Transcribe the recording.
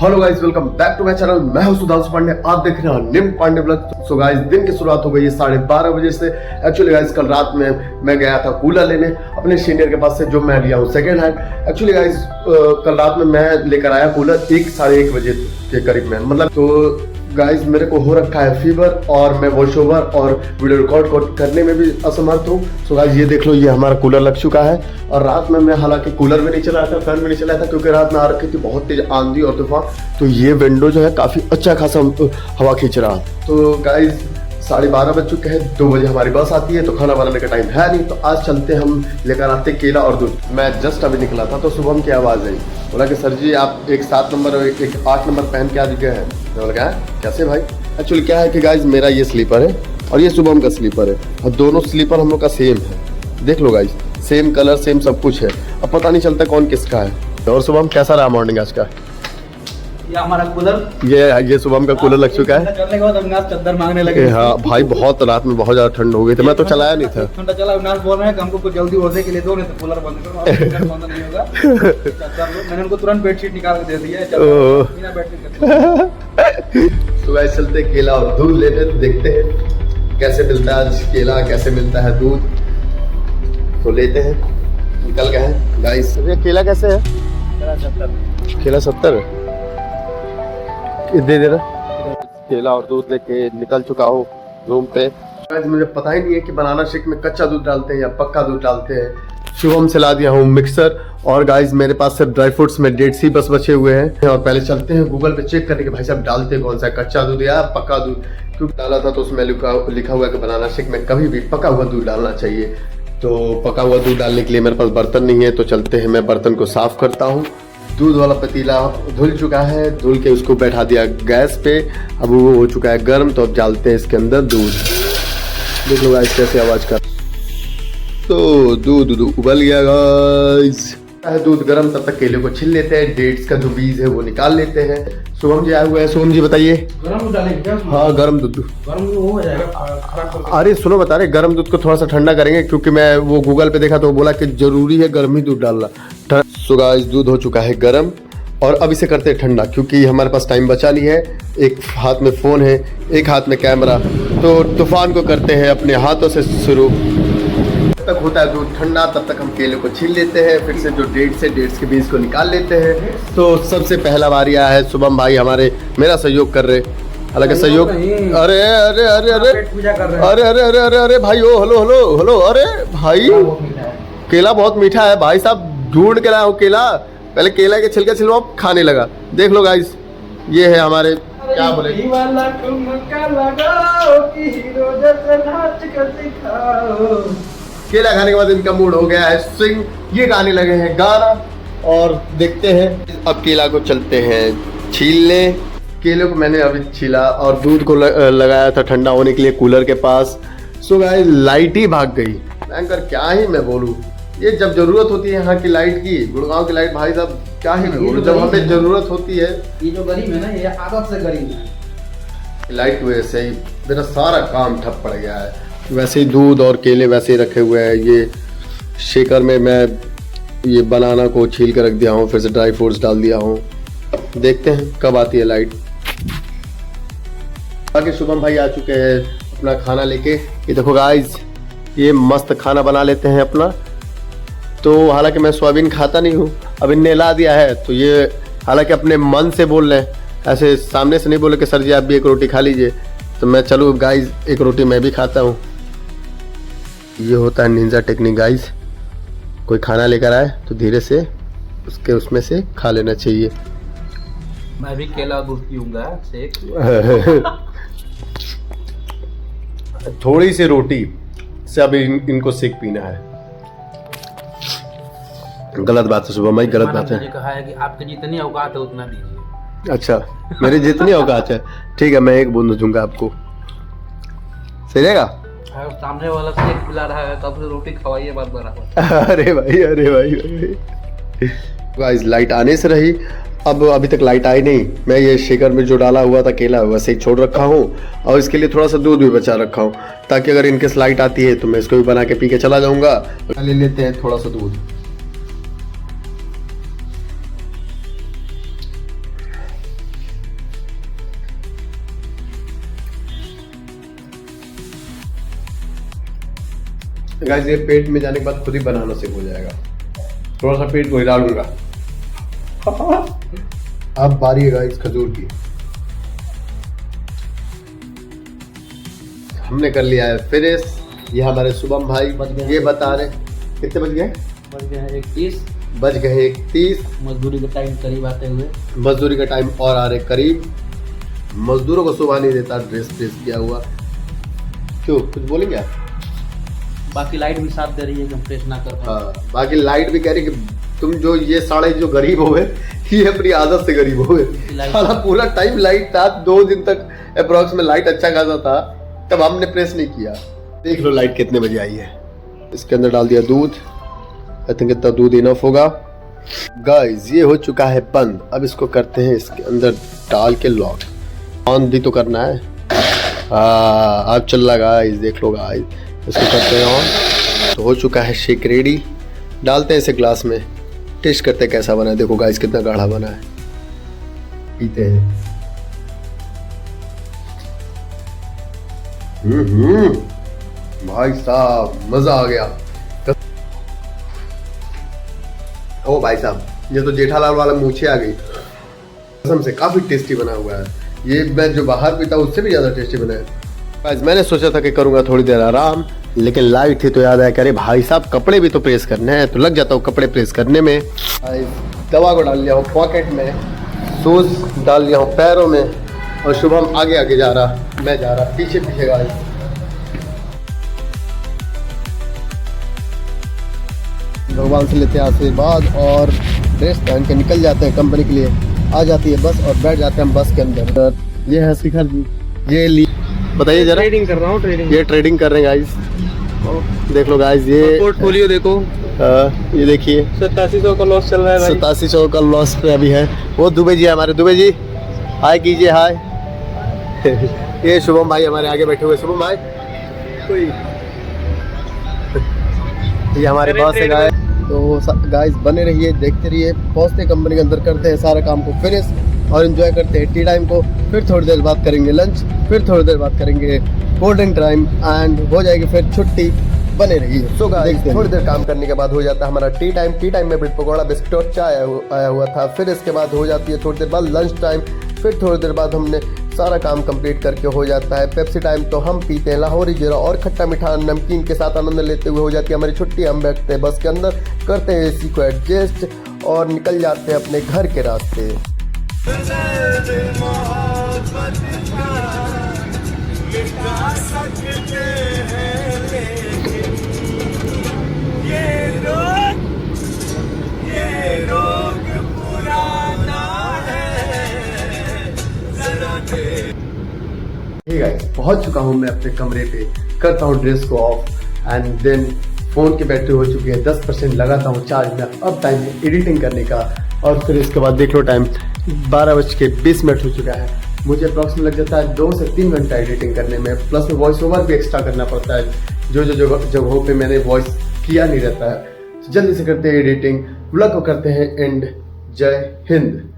Hello guys, welcome back to my channel. मैं हूं सुधांशु पांडे, आप देख रहे हैं निम पांडे ब्लॉग। सो गाइस, दिन की शुरुआत हो गई है 12:30 बजे से। एक्चुअली गाइस, कल रात में मैं गया था कूलर लेने अपने सीनियर के पास से, जो मैं लिया हूं सेकंड हैंड। एक्चुअली गाइस, कल रात में मैं लेकर आया कूलर 1-1:30 बजे के करीब में, मतलब तो गाइस मेरे को हो रखा है फीवर और मैं वॉइस ओवर और वीडियो रिकॉर्ड करने में भी असमर्थ हूँ। सो गाइस, ये देख लो, ये हमारा कूलर लग चुका है। और रात में मैं हालांकि कूलर भी नहीं चलाया था, फैन भी नहीं चलाया था, क्योंकि रात में आ रखी थी बहुत तेज आंधी और तूफान। तो ये विंडो जो है काफी अच्छा खासा हवा खींच रहा। तो गाइस 12:30 बज चुके हैं, 2 बजे हमारी बस आती है, तो खाना बनाने का टाइम है नहीं। तो आज चलते हम लेकर आते केला और दूध। मैं जस्ट अभी निकला था तो शुभम की आवाज़ आई, बोला कि सर जी आप एक 7 नंबर और एक 8 नंबर पहन के आ चुके हैं। मैं बोला कैसे भाई? एक्चुअली क्या है कि गाइज मेरा ये स्लीपर है और ये शुभम का स्लीपर है, और दोनों स्लीपर हम लोग का सेम है। देख लो गाइज, सेम कलर सेम सब कुछ है। अब पता नहीं चलता कौन किसका है। और शुभम कैसा रहा मॉर्निंग आज का? ये हमारा कूलर, ये शुभम का कूलर लग चुका है। चलने के बाद अविनाश चद्दर मांगने लगे। हाँ भाई, बहुत रात में बहुत ज्यादा ठंड हो गई थी, मैं तो चलाया नहीं था। ठंडा चला। अविनाश बोल रहे हैं कि हमको कुछ जल्दी ओढ़ने के लिए दो, नहीं तो कूलर बंद करो, बंद नहीं होगा। मैंने उनको तुरंत बेडशीट निकाल के दे दिया। तो वैसे चलते केला और दूध लेने, तो देखते हैं कैसे मिलता है आज केला, कैसे मिलता है दूध। तो लेते हैं, निकल गए हैं गाइस। ये केला कैसे है? केला 70 दे देना। केला और दूध लेके निकल चुका हूँ रूम पे। मुझे पता ही नहीं है कि बनाना शेक में कच्चा दूध डालते हैं या पक्का दूध डालते हैं। शुभम से ला दिया हूँ मिक्सर, और गाइस मेरे पास सिर्फ ड्राई फ्रूट्स में डेट्स ही बस बचे हुए हैं। और पहले चलते हैं गूगल पे चेक करने के भाई साहब डालते कौन सा है, कच्चा दूध या पक्का दूध। क्योंकि डाला था तो उसमें लिखा हुआ है कि बनाना शेक में कभी भी पका हुआ दूध डालना चाहिए। तो पका हुआ दूध डालने के लिए मेरे पास बर्तन नहीं है, तो चलते हैं, मैं बर्तन को साफ करता हूँ। दूध वाला पतीला धुल चुका है, धुल के उसको बैठा दिया गैस पे। अब वो हो चुका है गर्म, तो अब डालते हैं इसके अंदर दूध। देख लो गाइस कैसे आवाज कर। तो दूध उबल गया गाइस, दूध गर्म। तब तक केले को छील लेते हैं, डेट्स का जो बीज है वो निकाल लेते हैं। शुभम जी आए हुए हैं। शुभम जी बताइए। गरम दूध डालेंगे क्या? हाँ, गर्म दूध। गरम दूध हो जाएगा। अरे सुनो, बता रहे गर्म दूध को थोड़ा सा ठंडा करेंगे, क्योंकि मैं वो गूगल पे देखा तो वो बोला कि जरूरी है गर्म ही दूध डालना। सो गाइस, दूध हो चुका है गर्म, और अब इसे करते हैं ठंडा, क्योंकि हमारे पास टाइम बचा नहीं है। एक हाथ में फ़ोन है, एक हाथ में कैमरा, तो तूफान को करते हैं अपने हाथों से शुरू। जब तक होता है दूध ठंडा, तब तक हम केले को छील लेते हैं। फिर से जो डेट्स के बीज को निकाल लेते हैं। तो सबसे पहला बारी आया है शुभम भाई हमारे, मेरा सहयोग कर रहे। हालांकि सहयोग, अरे अरे अरे अरे अरे अरे अरे अरे अरे भाई, ओ हेलो हेलो हेलो। अरे भाई, केला बहुत मीठा है भाई साहब, ढूंढ के लाया हूँ केला। पहले केला के छिलका छिलवा खाने लगा। देख लो गाइस, ये है हमारे, क्या बोले, केला खाने के बाद इनका मूड हो गया है स्विंग, ये गाने लगे हैं गाना। और देखते हैं, अब केला को चलते हैं छीलने। केले को मैंने अभी छीला और दूध को लगाया था ठंडा होने के लिए कूलर के पास। सो गाइस, लाइट ही भाग गई। भयंकर, क्या ही मैं बोलूँ। ये जब जरूरत होती है यहाँ की लाइट की, गुड़गांव की लाइट, भाई साहब क्या ही मैं बोलूँ, जब हमें जरूरत होती है। ये जो गरीब है ना, ये आदत से गरीब है। लाइट की वजह से ही मेरा सारा काम ठप पड़ गया है। वैसे ही दूध और केले वैसे ही रखे हुए हैं। ये शेकर में मैं ये बनाना को छील कर रख दिया हूँ, फिर से ड्राई फ्रूट्स डाल दिया हूँ। देखते हैं कब आती है लाइट। बाकी शुभम भाई आ चुके हैं अपना खाना लेके। ये देखो गाइस, ये मस्त खाना बना लेते हैं अपना। तो हालांकि मैं सोयाबीन खाता नहीं हूँ, अब इनने ला दिया है, तो ये हालांकि अपने मन से बोल रहे हैं, ऐसे सामने से नहीं बोले कि सर जी आप भी एक रोटी खा लीजिए। तो मैं चलो गाइस, एक रोटी मैं भी खाता हूँ। ये होता है निंजा टेक्निक गाइस, कोई खाना लेकर आए तो धीरे से उसमें से खा लेना चाहिए। मैं भी केला दूध पीऊंगा शेक। थोड़ी सी रोटी से अब इनको शेक पीना है। गलत बात है शुभम भाई, गलत बात है। कहा है कि आपके जितनी औकात है उतना दीजिए। अच्छा, मेरी जितनी औकात है, ठीक है, मैं एक बूंद दूंगा आपको, सही रहेगा? सामने वाला शेक पिला रहा है, तब से रोटी खवाइए बात बराबर। अरे भाई अरे भाई गाइस, लाइट आने से रही, अब अभी तक लाइट आई नहीं। मैं ये शेकर में जो डाला हुआ था केला वैसे ही छोड़ रखा हूँ, और इसके लिए थोड़ा सा दूध भी बचा रखा हूँ, ताकि अगर इनकेस लाइट आती है तो मैं इसको भी बना के पी के चला जाऊंगा। ले लेते हैं थोड़ा सा दूध। गाइस ये पेट में जाने के बाद खुद ही बनाना सीख हो जाएगा। थोड़ा सा पेट को हिला लूंगा। अब बारी है गाइस खजूर की। हमने कर लिया है फिनिश। ये हमारे शुभम भाई ये बता रहे कितने बज गए? बज गए 31। बज गए 31। मजदूरी का टाइम करीब आते हुए, मजदूरी का टाइम और आ रहे करीब। मजदूरों को सुबह नहीं देता ड्रेस किया हुआ। क्यों कुछ बोलेंगे आप? बाकी लाइट भी साथ दे रही है कि हम प्रेस ना कर पाए। हाँ, बाकी लाइट भी कह रही कि तुम जो ये साढ़े जो गरीब हो गए ये अपनी आदत से गरीब हो गए। साला पूरा टाइम लाइट था, 2 दिन तक अप्रोक्स में लाइट अच्छा खासा था, तब हमने प्रेस नहीं किया। देख लो लाइट कितने बजे आई है। इसके अंदर डाल दिया दूध। आई थिंक इतना दूध इनफ होगा। गाइस ये हो चुका है बंद। अब इसको करते हैं इसके अंदर डाल के लॉक। ऑन भी तो करना है। हाँ अब चल रहा गाइस, देख लो गाइस। इसको करते हैं ऑन। तो हो चुका है शेक रेडी। डालते हैं इसे ग्लास में, टेस्ट करते हैं कैसा बना है। देखो गाइस कितना गाढ़ा बना है। पीते हैं। भाई साहब मजा आ गया। ओ भाई साहब ये तो जेठालाल वाला मूछे आ गई कसम से। काफी टेस्टी बना हुआ है ये। मैं जो बाहर पीता उससे भी ज्यादा टेस्टी बना है। मैंने सोचा था कि करूंगा थोड़ी देर आराम, लेकिन लाइट थी तो याद आया कि अरे भाई साहब कपड़े भी तो प्रेस करने हैं, तो लग जाता हूँ कपड़े प्रेस करने में। दवा को डाल लिया हूँ पॉकेट में, शूज डाल लिया हूँ पैरों में, और शुभम आगे आगे जा रहा, मैं जा रहा पीछे पीछे। गाइस भगवान से लेते हैं आशीर्वाद और ड्रेस पहन के निकल जाते हैं कंपनी के लिए। आ जाती है बस और बैठ जाते हैं हम बस के अंदर। ये है शिखर जी, ये ली बताइए जरा। ट्रेडिंग कर रहा हूँ, ट्रेडिंग। ये ट्रेडिंग कर रहे हैं गाइस। देख लो गाइस ये पोर्टफोलियो देखो। ये देखिए 8700 का लॉस चल रहा है भाई। 8700 का लॉस पे अभी है। वो दुबे जी हमारे, दुबे जी हाय कीजिए हाय। ये शुभम भाई हमारे आगे बैठे हुए। शुभम भाई कोई ये हमारे बॉस है गाइस। तो गाइस बने रहिए, देखते रहिए। पहुंचते कंपनी के अंदर, करते हैं सारा काम को फिनिश और एंजॉय करते हैं टी टाइम को। फिर थोड़ी देर बाद करेंगे लंच, फिर थोड़ी देर बाद करेंगे कोल्ड ड्रिंक टाइम एंड हो जाएगी फिर छुट्टी। बने रहिए। सो गाइस थोड़ी देर काम करने के बाद हो जाता है हमारा टी टाइम। टी टाइम में ब्रेड पकौड़ा बिस्किट और चाय आया हुआ था। फिर इसके बाद हो जाती है थोड़ी देर बाद लंच टाइम। फिर थोड़ी देर बाद हमने सारा काम कंप्लीट करके हो जाता है पेप्सी टाइम। तो हम पीते हैं लाहौरी जीरा और खट्टा मीठा नमकीन के साथ आनंद लेते हुए हो जाती है हमारी छुट्टी। हम बैठते हैं बस के अंदर, करते हैं एसी को एडजस्ट और निकल जाते हैं अपने घर के रास्ते। पहुंच चुका हूं मैं अपने कमरे पे, करता हूं ड्रेस को ऑफ एंड देन फोन की बैटरी हो चुकी है 10%, लगाता हूं चार्ज में। अब टाइम है एडिटिंग करने का और फिर इसके बाद देख लो टाइम 12:20 हो चुका है। मुझे अप्रॉक्सीमेट लग जाता है 2 से 3 घंटा एडिटिंग करने में, प्लस में वॉइस ओवर भी एक्स्ट्रा करना पड़ता है जो जगहों पे मैंने वॉइस किया नहीं रहता है। जल्दी से करते हैं एडिटिंग, व्लॉग को करते हैं एंड। जय हिंद।